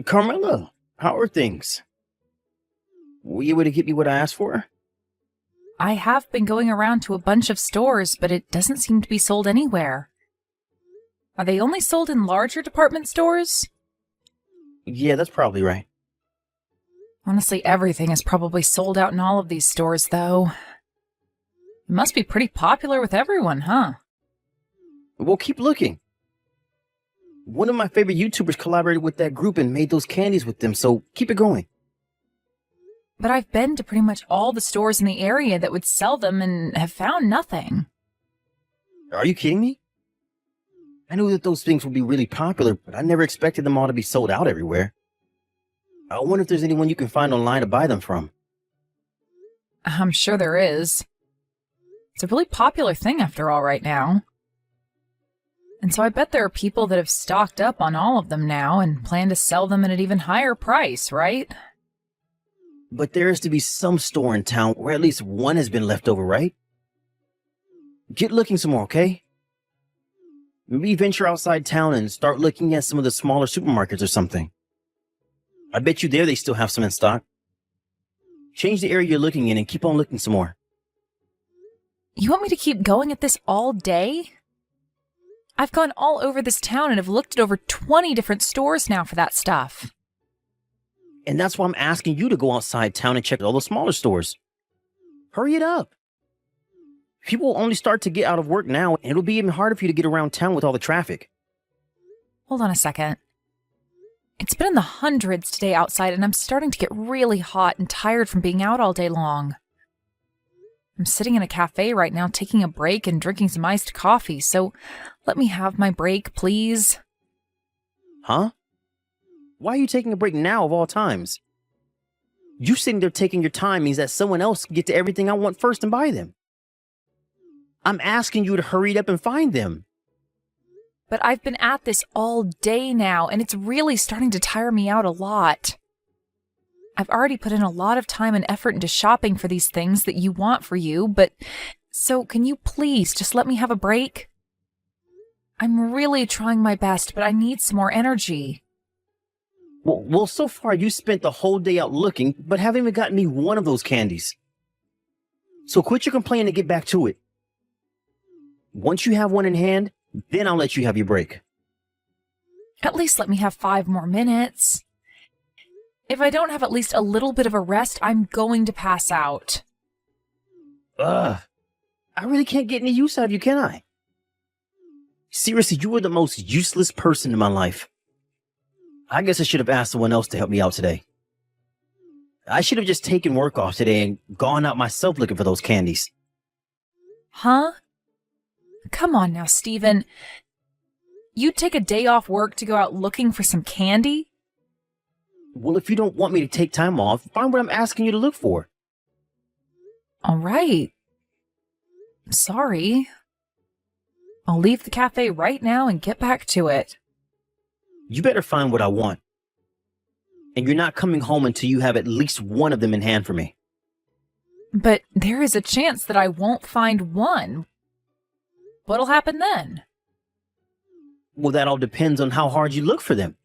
Carmela, how are things? Were you able to get me what I asked for? I have been going around to a bunch of stores, but it doesn't seem to be sold anywhere. Are they only sold in larger department stores? Yeah, that's probably right. Honestly, everything is probably sold out in all of these stores, though. It must be pretty popular with everyone, huh? Well, keep looking. One of my favorite YouTubers collaborated with that group and made those candies with them, so keep it going. But I've been to pretty much all the stores in the area that would sell them and have found nothing. Are you kidding me? I knew that those things would be really popular, but I never expected them all to be sold out everywhere. I wonder if there's anyone you can find online to buy them from. I'm sure there is. It's a really popular thing after all right now. And so I bet there are people that have stocked up on all of them now and plan to sell them at an even higher price, right? But there is to be some store in town where at least one has been left over, right? Get looking some more, okay? Maybe venture outside town and start looking at some of the smaller supermarkets or something. I bet you there they still have some in stock. Change the area you're looking in and keep on looking some more. You want me to keep going at this all day? I've gone all over this town and have looked at over 20 different stores now for that stuff. And that's why I'm asking you to go outside town and check all the smaller stores. Hurry it up. People will only start to get out of work now, and it'll be even harder for you to get around town with all the traffic. Hold on a second. It's been in the hundreds today outside, and I'm starting to get really hot and tired from being out all day long. I'm sitting in a cafe right now taking a break and drinking some iced coffee, so let me have my break, please. Huh? Why are you taking a break now of all times? You sitting there taking your time means that someone else can get to everything I want first and buy them. I'm asking you to hurry it up and find them. But I've been at this all day now, and it's really starting to tire me out a lot. I've already put in a lot of time and effort into shopping for these things that you want for you, but so can you please just let me have a break? I'm really trying my best, but I need some more energy. Well, so far you spent the whole day out looking, but haven't even gotten me one of those candies. So quit your complaining and get back to it. Once you have one in hand, then I'll let you have your break. At least let me have 5 more minutes. If I don't have at least a little bit of a rest, I'm going to pass out. Ugh. I really can't get any use out of you, can I? Seriously, you were the most useless person in my life. I guess I should have asked someone else to help me out today. I should have just taken work off today and gone out myself looking for those candies. Huh? Come on now, Steven. You'd take a day off work to go out looking for some candy? Well, if you don't want me to take time off, find what I'm asking you to look for. All right. Sorry. I'll leave the cafe right now and get back to it. You better find what I want. And you're not coming home until you have at least one of them in hand for me. But there is a chance that I won't find one. What'll happen then? Well, that all depends on how hard you look for them.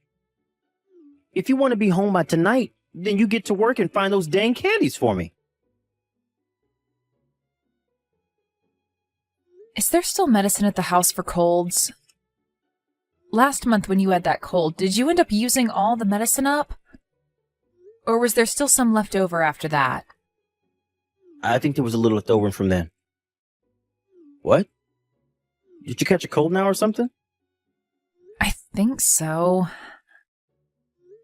If you want to be home by tonight, then you get to work and find those dang candies for me. Is there still medicine at the house for colds? Last month when you had that cold, did you end up using all the medicine up? Or was there still some left over after that? I think there was a little left over from then. What? Did you catch a cold now or something? I think so.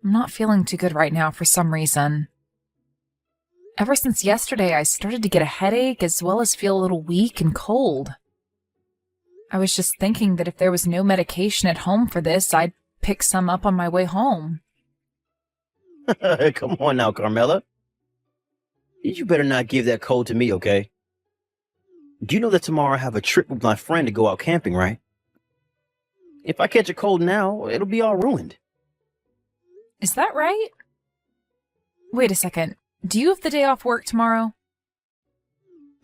I'm not feeling too good right now for some reason. Ever since yesterday, I started to get a headache as well as feel a little weak and cold. I was just thinking that if there was no medication at home for this, I'd pick some up on my way home. Come on now, Carmela. You better not give that cold to me, okay? You know that tomorrow I have a trip with my friend to go out camping, right? If I catch a cold now, it'll be all ruined. Is that right? Wait a second. Do you have the day off work tomorrow?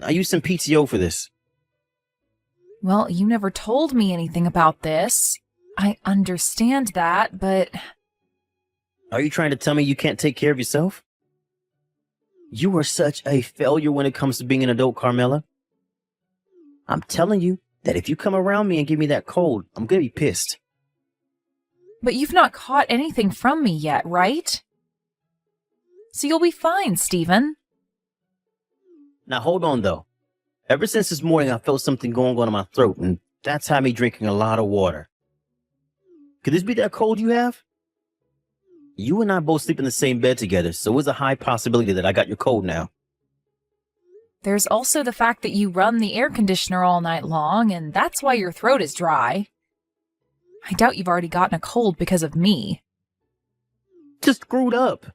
I used some PTO for this. Well, you never told me anything about this. I understand that, but... Are you trying to tell me you can't take care of yourself? You are such a failure when it comes to being an adult, Carmela. I'm telling you that if you come around me and give me that cold, I'm gonna be pissed. But you've not caught anything from me yet, right? So you'll be fine, Stephen. Now hold on though. Ever since this morning, I felt something going on in my throat, and that's had me drinking a lot of water. Could this be that cold you have? You and I both sleep in the same bed together, so it's a high possibility that I got your cold now. There's also the fact that you run the air conditioner all night long, and that's why your throat is dry. I doubt you've already gotten a cold because of me. Just screwed up.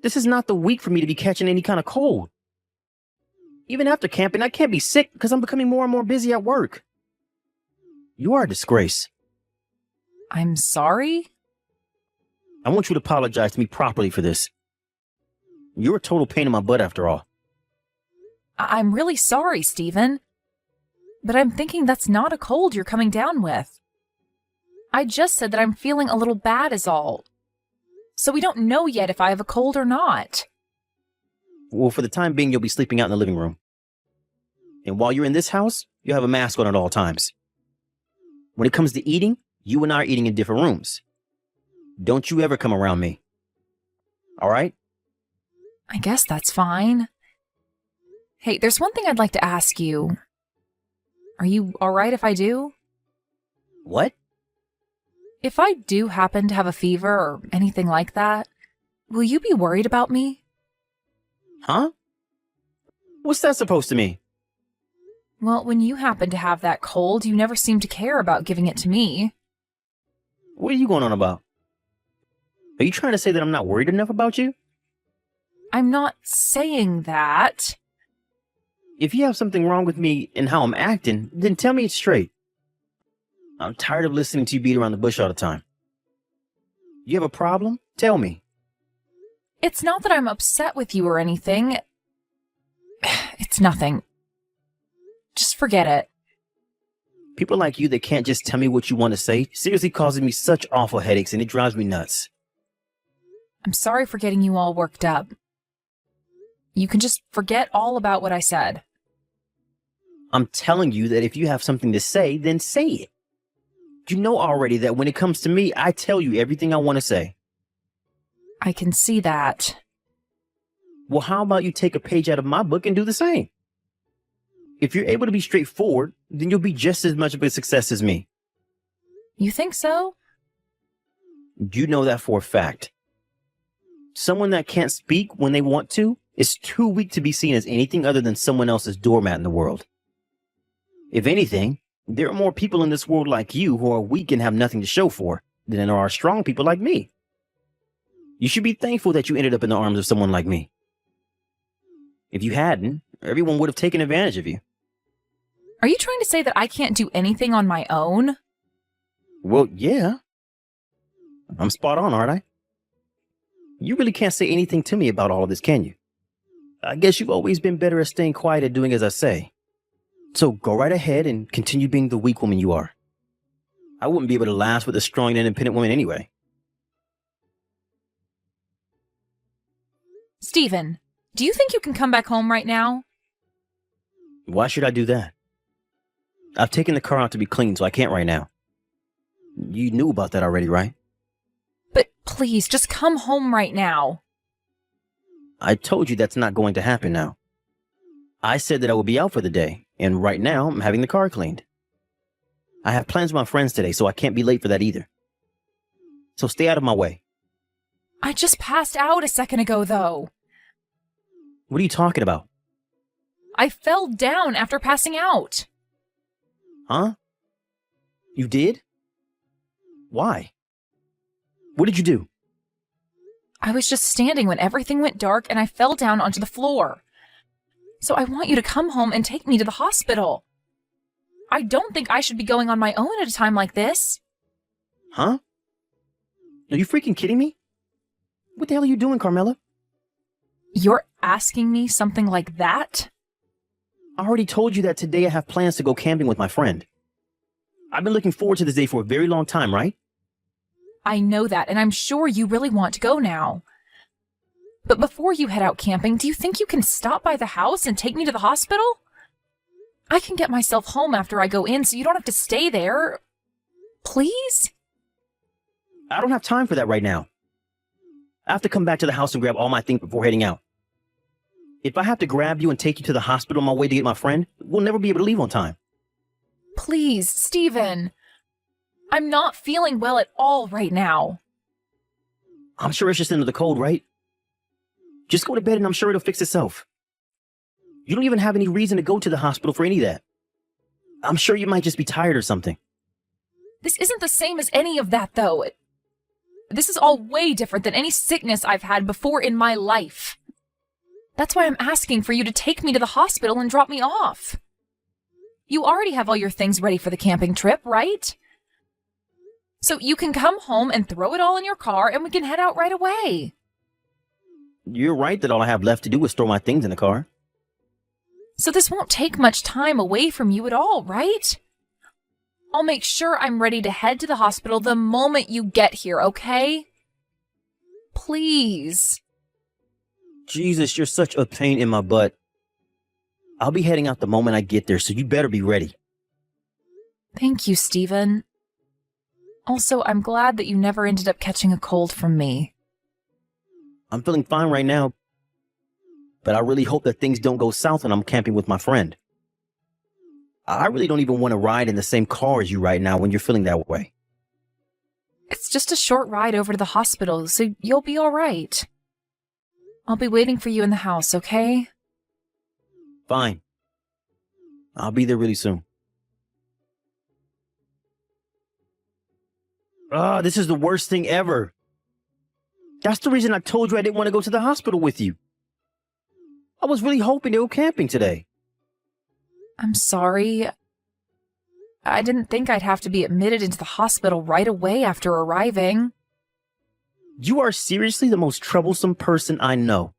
This is not the week for me to be catching any kind of cold. Even after camping, I can't be sick because I'm becoming more and more busy at work. You are a disgrace. I'm sorry? I want you to apologize to me properly for this. You're a total pain in my butt after all. I'm really sorry, Stephen. But I'm thinking that's not a cold you're coming down with. I just said that I'm feeling a little bad is all. So we don't know yet if I have a cold or not. Well, for the time being, you'll be sleeping out in the living room. And while you're in this house, you'll have a mask on at all times. When it comes to eating, you and I are eating in different rooms. Don't you ever come around me. All right? I guess that's fine. Hey, there's one thing I'd like to ask you. Are you all right if I do? What? If I do happen to have a fever or anything like that, will you be worried about me? Huh? What's that supposed to mean? Well, when you happen to have that cold, you never seem to care about giving it to me. What are you going on about? Are you trying to say that I'm not worried enough about you? I'm not saying that. If you have something wrong with me and how I'm acting, then tell me it straight. I'm tired of listening to you beat around the bush all the time. You have a problem? Tell me. It's not that I'm upset with you or anything. It's nothing. Just forget it. People like you that can't just tell me what you want to say seriously causes me such awful headaches, and it drives me nuts. I'm sorry for getting you all worked up. You can just forget all about what I said. I'm telling you that if you have something to say, then say it. You know already that when it comes to me, I tell you everything I want to say. I can see that. Well, how about you take a page out of my book and do the same? If you're able to be straightforward, then you'll be just as much of a success as me. You think so? You know that for a fact. Someone that can't speak when they want to is too weak to be seen as anything other than someone else's doormat in the world. If anything, there are more people in this world like you who are weak and have nothing to show for than there are strong people like me. You should be thankful that you ended up in the arms of someone like me. If you hadn't, everyone would have taken advantage of you. Are you trying to say that I can't do anything on my own? Well, yeah. I'm spot on, aren't I? You really can't say anything to me about all of this, can you? I guess you've always been better at staying quiet and doing as I say. So go right ahead and continue being the weak woman you are. I wouldn't be able to last with a strong and independent woman anyway. Stephen, do you think you can come back home right now? Why should I do that? I've taken the car out to be cleaned, so I can't right now. You knew about that already, right? But please, just come home right now. I told you that's not going to happen now. I said that I would be out for the day, and right now I'm having the car cleaned. I have plans with my friends today, so I can't be late for that either. So stay out of my way. I just passed out a second ago, though. What are you talking about? I fell down after passing out. Huh? You did? Why? What did you do? I was just standing when everything went dark and I fell down onto the floor. So I want you to come home and take me to the hospital. I don't think I should be going on my own at a time like this. Huh? Are you freaking kidding me? What the hell are you doing, Carmela? You're asking me something like that? I already told you that today I have plans to go camping with my friend. I've been looking forward to this day for a very long time, right? I know that, and I'm sure you really want to go now. But before you head out camping, do you think you can stop by the house and take me to the hospital? I can get myself home after I go in so you don't have to stay there. Please? I don't have time for that right now. I have to come back to the house and grab all my things before heading out. If I have to grab you and take you to the hospital on my way to get my friend, we'll never be able to leave on time. Please, Stephen. I'm not feeling well at all right now. I'm sure it's just into the cold, right? Just go to bed and I'm sure it'll fix itself. You don't even have any reason to go to the hospital for any of that. I'm sure you might just be tired or something. This isn't the same as any of that, though. This is all way different than any sickness I've had before in my life. That's why I'm asking for you to take me to the hospital and drop me off. You already have all your things ready for the camping trip, right? So you can come home and throw it all in your car and we can head out right away. You're right that all I have left to do is throw my things in the car. So this won't take much time away from you at all, right? I'll make sure I'm ready to head to the hospital the moment you get here, okay? Please. Jesus, you're such a pain in my butt. I'll be heading out the moment I get there, so you better be ready. Thank you, Stephen. Also, I'm glad that you never ended up catching a cold from me. I'm feeling fine right now, but I really hope that things don't go south when I'm camping with my friend. I really don't even want to ride in the same car as you right now when you're feeling that way. It's just a short ride over to the hospital, so you'll be all right. I'll be waiting for you in the house, okay? Fine. I'll be there really soon. This is the worst thing ever. That's the reason I told you I didn't want to go to the hospital with you. I was really hoping to go camping today. I'm sorry. I didn't think I'd have to be admitted into the hospital right away after arriving. You are seriously the most troublesome person I know.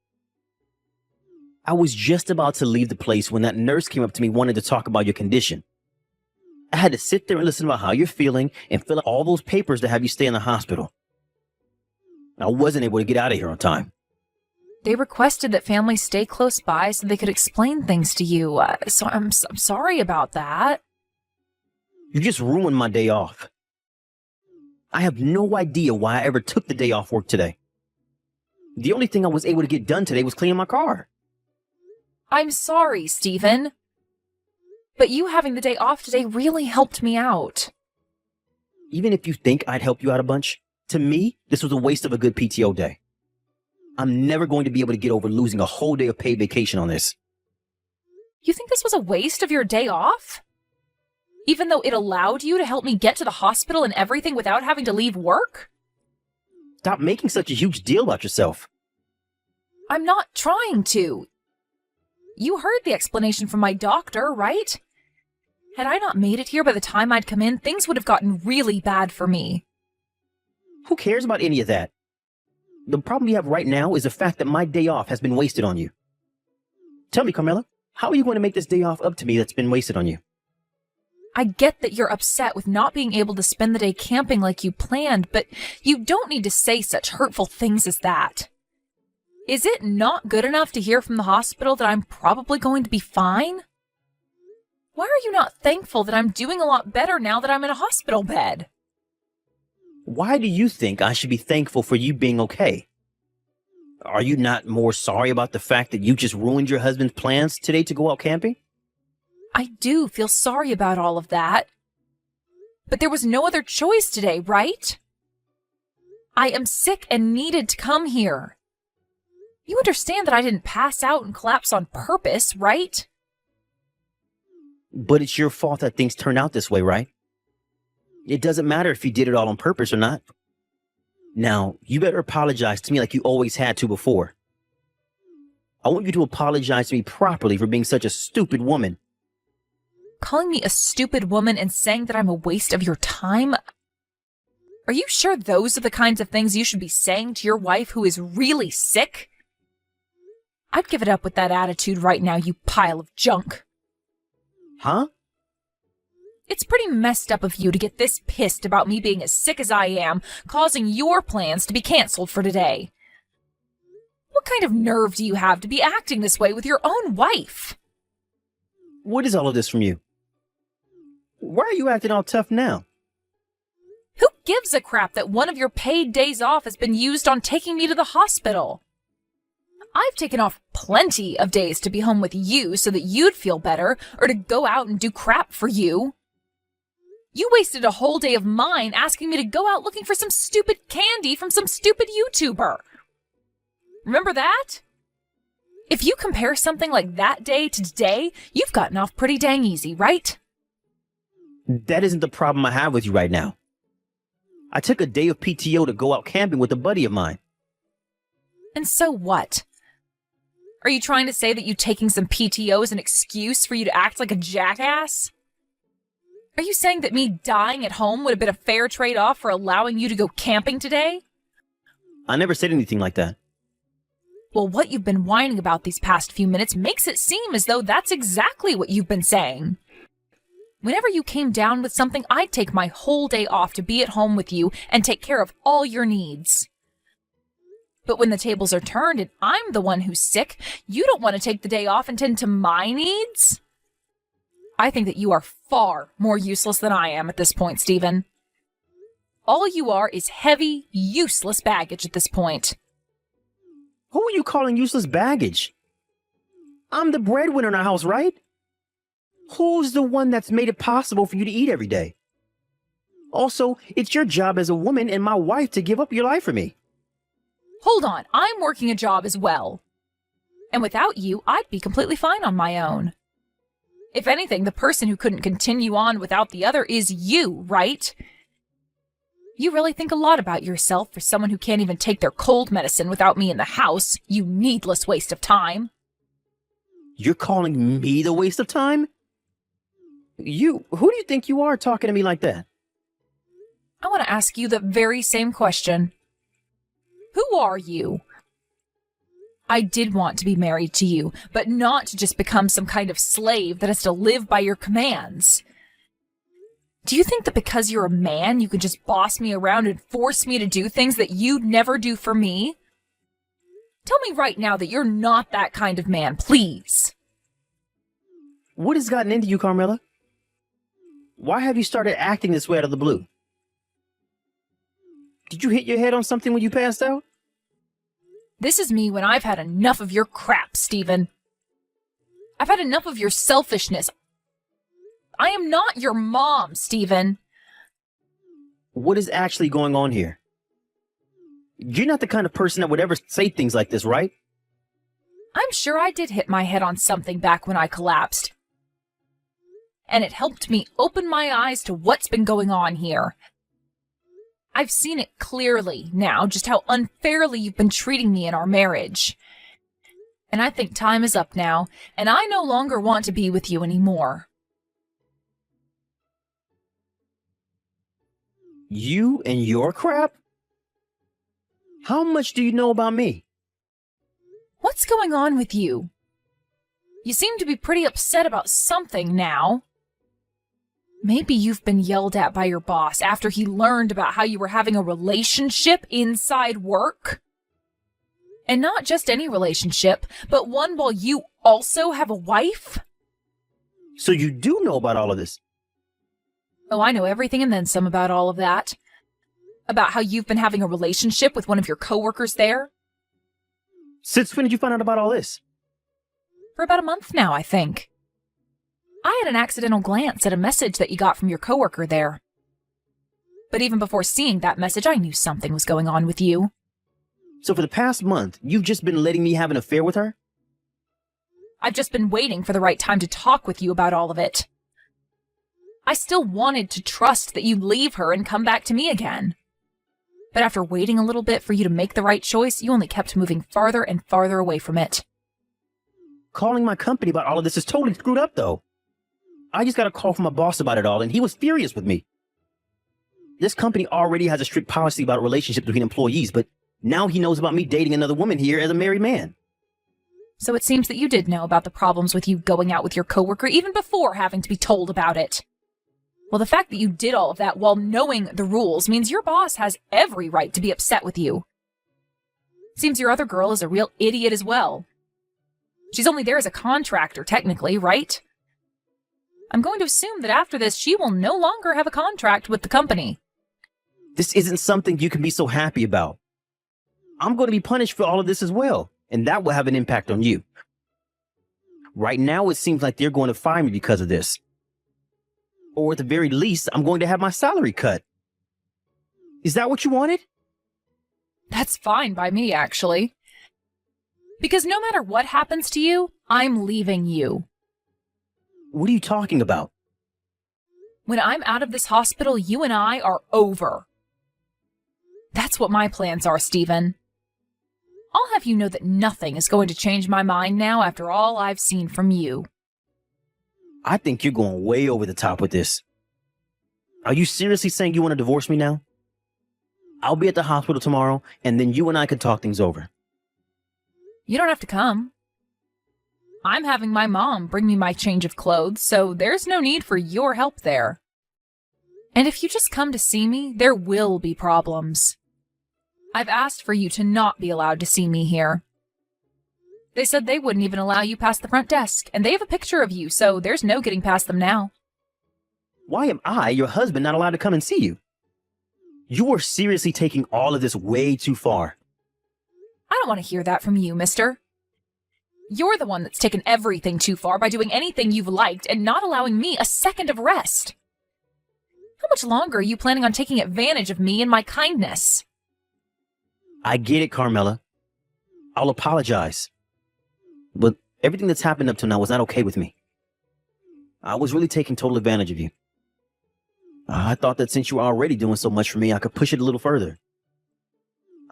I was just about to leave the place when that nurse came up to me wanting to talk about your condition. I had to sit there and listen about how you're feeling and fill out all those papers to have you stay in the hospital. I wasn't able to get out of here on time. They requested that families stay close by so they could explain things to you, so I'm sorry about that. You just ruined my day off. I have no idea why I ever took the day off work today. The only thing I was able to get done today was cleaning my car. I'm sorry, Stephen. But you having the day off today really helped me out. Even if you think I'd help you out a bunch, to me, this was a waste of a good PTO day. I'm never going to be able to get over losing a whole day of paid vacation on this. You think this was a waste of your day off? Even though it allowed you to help me get to the hospital and everything without having to leave work? Stop making such a huge deal about yourself. I'm not trying to. You heard the explanation from my doctor, right? Had I not made it here by the time I'd come in, things would have gotten really bad for me. Who cares about any of that? The problem you have right now is the fact that my day off has been wasted on you. Tell me, Carmela, how are you going to make this day off up to me that's been wasted on you? I get that you're upset with not being able to spend the day camping like you planned, but you don't need to say such hurtful things as that. Is it not good enough to hear from the hospital that I'm probably going to be fine? Why are you not thankful that I'm doing a lot better now that I'm in a hospital bed? Why do you think I should be thankful for you being okay? Are you not more sorry about the fact that you just ruined your husband's plans today to go out camping? I do feel sorry about all of that. But there was no other choice today, right? I am sick and needed to come here. You understand that I didn't pass out and collapse on purpose, right? But it's your fault that things turned out this way, right? It doesn't matter if you did it all on purpose or not. Now, you better apologize to me like you always had to before. I want you to apologize to me properly for being such a stupid woman. Calling me a stupid woman and saying that I'm a waste of your time? Are you sure those are the kinds of things you should be saying to your wife who is really sick? I'd give it up with that attitude right now, you pile of junk. Huh? It's pretty messed up of you to get this pissed about me being as sick as I am, causing your plans to be canceled for today. What kind of nerve do you have to be acting this way with your own wife? What is all of this from you? Why are you acting all tough now? Who gives a crap that one of your paid days off has been used on taking me to the hospital? I've taken off plenty of days to be home with you so that you'd feel better, or to go out and do crap for you. You wasted a whole day of mine asking me to go out looking for some stupid candy from some stupid YouTuber. Remember that? If you compare something like that day to today, you've gotten off pretty dang easy, right? That isn't the problem I have with you right now. I took a day of PTO to go out camping with a buddy of mine. And so what? Are you trying to say that you taking some PTO is an excuse for you to act like a jackass? Are you saying that me dying at home would have been a fair trade-off for allowing you to go camping today? I never said anything like that. Well, what you've been whining about these past few minutes makes it seem as though that's exactly what you've been saying. Whenever you came down with something, I'd take my whole day off to be at home with you and take care of all your needs. But when the tables are turned and I'm the one who's sick, you don't want to take the day off and tend to my needs? I think that you are far more useless than I am at this point, Stephen. All you are is heavy, useless baggage at this point. Who are you calling useless baggage? I'm the breadwinner in our house, right? Who's the one that's made it possible for you to eat every day? Also, it's your job as a woman and my wife to give up your life for me. Hold on, I'm working a job as well. And without you, I'd be completely fine on my own. If anything, the person who couldn't continue on without the other is you, right? You really think a lot about yourself for someone who can't even take their cold medicine without me in the house, you needless waste of time. You're calling me the waste of time? Who do you think you are talking to me like that? I want to ask you the very same question. Who are you? I did want to be married to you, but not to just become some kind of slave that has to live by your commands. Do you think that because you're a man, you can just boss me around and force me to do things that you'd never do for me? Tell me right now that you're not that kind of man, please. What has gotten into you, Carmela? Why have you started acting this way out of the blue? Did you hit your head on something when you passed out? This is me when I've had enough of your crap, Stephen. I've had enough of your selfishness. I am not your mom, Stephen. What is actually going on here? You're not the kind of person that would ever say things like this, right? I'm sure I did hit my head on something back when I collapsed. And it helped me open my eyes to what's been going on here. I've seen it clearly now, just how unfairly you've been treating me in our marriage. And I think time is up now, and I no longer want to be with you anymore. You and your crap? How much do you know about me? What's going on with you? You seem to be pretty upset about something now. Maybe you've been yelled at by your boss after he learned about how you were having a relationship inside work. And not just any relationship, but one while you also have a wife? So you do know about all of this? Oh, I know everything and then some about all of that. About how you've been having a relationship with one of your coworkers there. Since when did you find out about all this? For about a month now, I think. I had an accidental glance at a message that you got from your coworker there. But even before seeing that message, I knew something was going on with you. So for the past month, you've just been letting me have an affair with her? I've just been waiting for the right time to talk with you about all of it. I still wanted to trust that you'd leave her and come back to me again. But after waiting a little bit for you to make the right choice, you only kept moving farther and farther away from it. Calling my company about all of this is totally screwed up, though. I just got a call from my boss about it all, and he was furious with me. This company already has a strict policy about relationships between employees, but now he knows about me dating another woman here as a married man. So it seems that you did know about the problems with you going out with your coworker even before having to be told about it. Well, the fact that you did all of that while knowing the rules means your boss has every right to be upset with you. Seems your other girl is a real idiot as well. She's only there as a contractor, technically, right? I'm going to assume that after this, she will no longer have a contract with the company. This isn't something you can be so happy about. I'm going to be punished for all of this as well, and that will have an impact on you. Right now, it seems like they're going to fire me because of this. Or at the very least, I'm going to have my salary cut. Is that what you wanted? That's fine by me, actually. Because no matter what happens to you, I'm leaving you. What are you talking about? When I'm out of this hospital, you and I are over. That's what my plans are, Stephen. I'll have you know that nothing is going to change my mind now after all I've seen from you. I think you're going way over the top with this. Are you seriously saying you want to divorce me now? I'll be at the hospital tomorrow, and then you and I can talk things over. You don't have to come. I'm having my mom bring me my change of clothes, so there's no need for your help there. And if you just come to see me, there will be problems. I've asked for you to not be allowed to see me here. They said they wouldn't even allow you past the front desk, and they have a picture of you, so there's no getting past them now. Why am I, your husband, not allowed to come and see you? You are seriously taking all of this way too far. I don't want to hear that from you, mister. You're the one that's taken everything too far by doing anything you've liked and not allowing me a second of rest. How much longer are you planning on taking advantage of me and my kindness? I get it, Carmela. I'll apologize. But everything that's happened up to now was not okay with me. I was really taking total advantage of you. I thought that since you were already doing so much for me, I could push it a little further.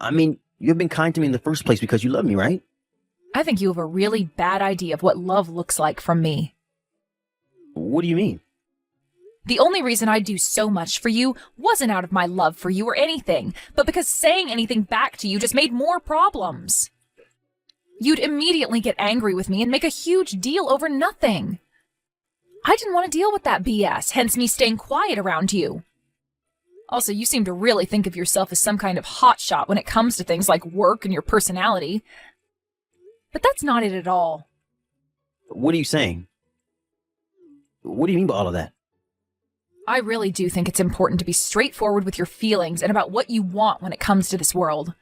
I mean, you've been kind to me in the first place because you love me, right? I think you have a really bad idea of what love looks like from me. What do you mean? The only reason I'd do so much for you wasn't out of my love for you or anything, but because saying anything back to you just made more problems. You'd immediately get angry with me and make a huge deal over nothing. I didn't want to deal with that BS, hence me staying quiet around you. Also, you seem to really think of yourself as some kind of hotshot when it comes to things like work and your personality. But that's not it at all. What are you saying? What do you mean by all of that? I really do think it's important to be straightforward with your feelings and about what you want when it comes to this world.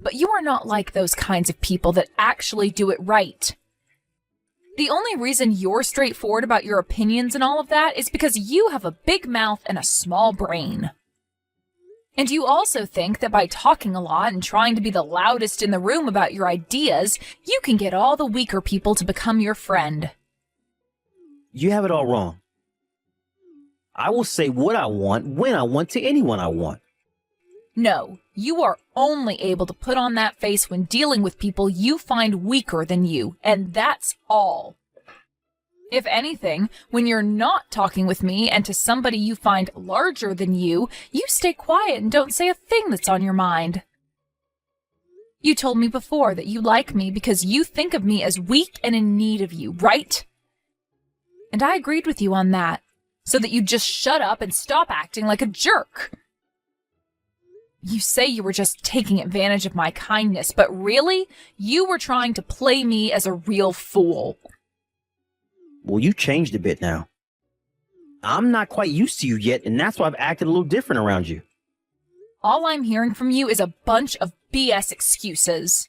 But you are not like those kinds of people that actually do it right. The only reason you're straightforward about your opinions and all of that is because you have a big mouth and a small brain. And you also think that by talking a lot and trying to be the loudest in the room about your ideas, you can get all the weaker people to become your friend. You have it all wrong. I will say what I want, when I want, to anyone I want. No, you are only able to put on that face when dealing with people you find weaker than you, and that's all. If anything, when you're not talking with me and to somebody you find larger than you stay quiet and don't say a thing that's on your mind. You told me before that you like me because you think of me as weak and in need of you, right? And I agreed with you on that, so that you'd just shut up and stop acting like a jerk. You say you were just taking advantage of my kindness, but really, you were trying to play me as a real fool. Well, you changed a bit now. I'm not quite used to you yet, and that's why I've acted a little different around you. All I'm hearing from you is a bunch of BS excuses.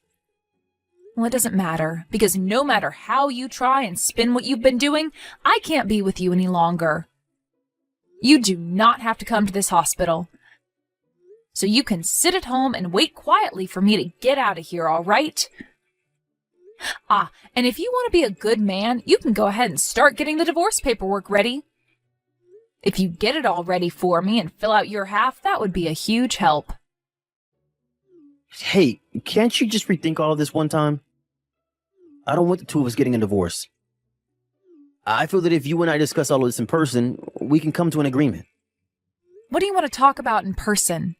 Well, it doesn't matter, because no matter how you try and spin what you've been doing, I can't be with you any longer. You do not have to come to this hospital. So you can sit at home and wait quietly for me to get out of here, all right? And if you want to be a good man, you can go ahead and start getting the divorce paperwork ready. If you get it all ready for me and fill out your half, that would be a huge help. Hey, can't you just rethink all of this one time? I don't want the two of us getting a divorce. I feel that if you and I discuss all of this in person, we can come to an agreement. What do you want to talk about in person?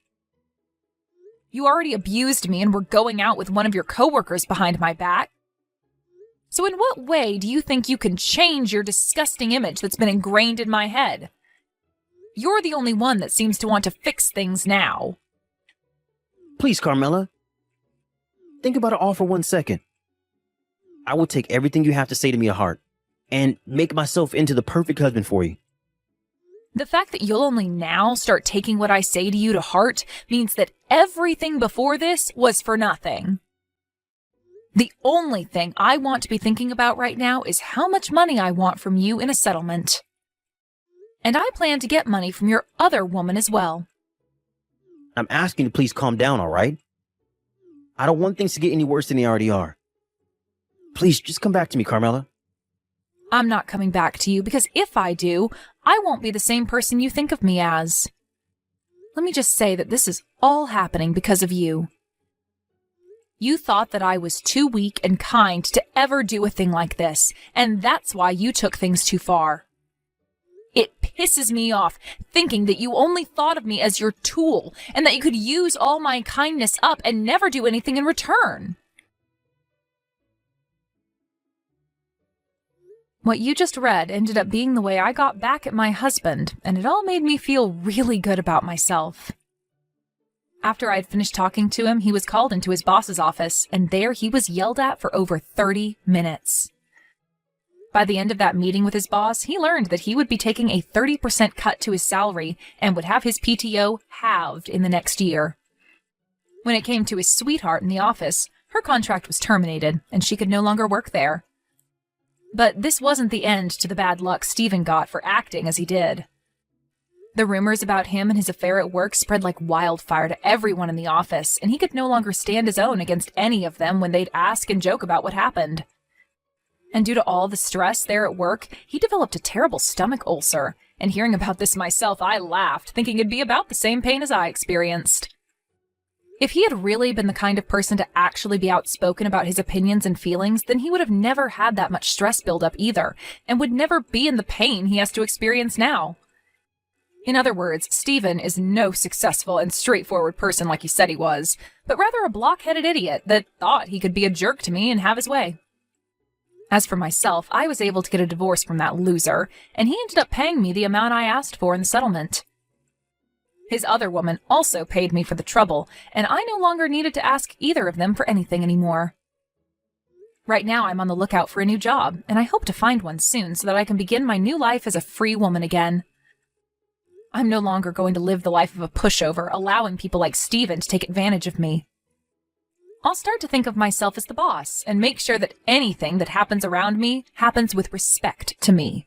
You already abused me and were going out with one of your coworkers behind my back. So in what way do you think you can change your disgusting image that's been ingrained in my head? You're the only one that seems to want to fix things now. Please, Carmela. Think about it all for 1 second. I will take everything you have to say to me to heart and make myself into the perfect husband for you. The fact that you'll only now start taking what I say to you to heart means that everything before this was for nothing. The only thing I want to be thinking about right now is how much money I want from you in a settlement. And I plan to get money from your other woman as well. I'm asking you to please calm down, all right? I don't want things to get any worse than they already are. Please, just come back to me, Carmela. I'm not coming back to you because if I do, I won't be the same person you think of me as. Let me just say that this is all happening because of you. You thought that I was too weak and kind to ever do a thing like this, and that's why you took things too far. It pisses me off thinking that you only thought of me as your tool and that you could use all my kindness up and never do anything in return. What you just read ended up being the way I got back at my husband, and it all made me feel really good about myself. After I'd finished talking to him, he was called into his boss's office, and there he was yelled at for over 30 minutes. By the end of that meeting with his boss, he learned that he would be taking a 30% cut to his salary and would have his PTO halved in the next year. When it came to his sweetheart in the office, her contract was terminated, and she could no longer work there. But this wasn't the end to the bad luck Stephen got for acting as he did. The rumors about him and his affair at work spread like wildfire to everyone in the office, and he could no longer stand his own against any of them when they'd ask and joke about what happened. And due to all the stress there at work, he developed a terrible stomach ulcer, and hearing about this myself, I laughed, thinking it'd be about the same pain as I experienced. If he had really been the kind of person to actually be outspoken about his opinions and feelings, then he would have never had that much stress build up either, and would never be in the pain he has to experience now. In other words, Stephen is no successful and straightforward person like he said he was, but rather a block-headed idiot that thought he could be a jerk to me and have his way. As for myself, I was able to get a divorce from that loser, and he ended up paying me the amount I asked for in the settlement. His other woman also paid me for the trouble, and I no longer needed to ask either of them for anything anymore. Right now I'm on the lookout for a new job, and I hope to find one soon so that I can begin my new life as a free woman again. I'm no longer going to live the life of a pushover, allowing people like Stephen to take advantage of me. I'll start to think of myself as the boss, and make sure that anything that happens around me happens with respect to me.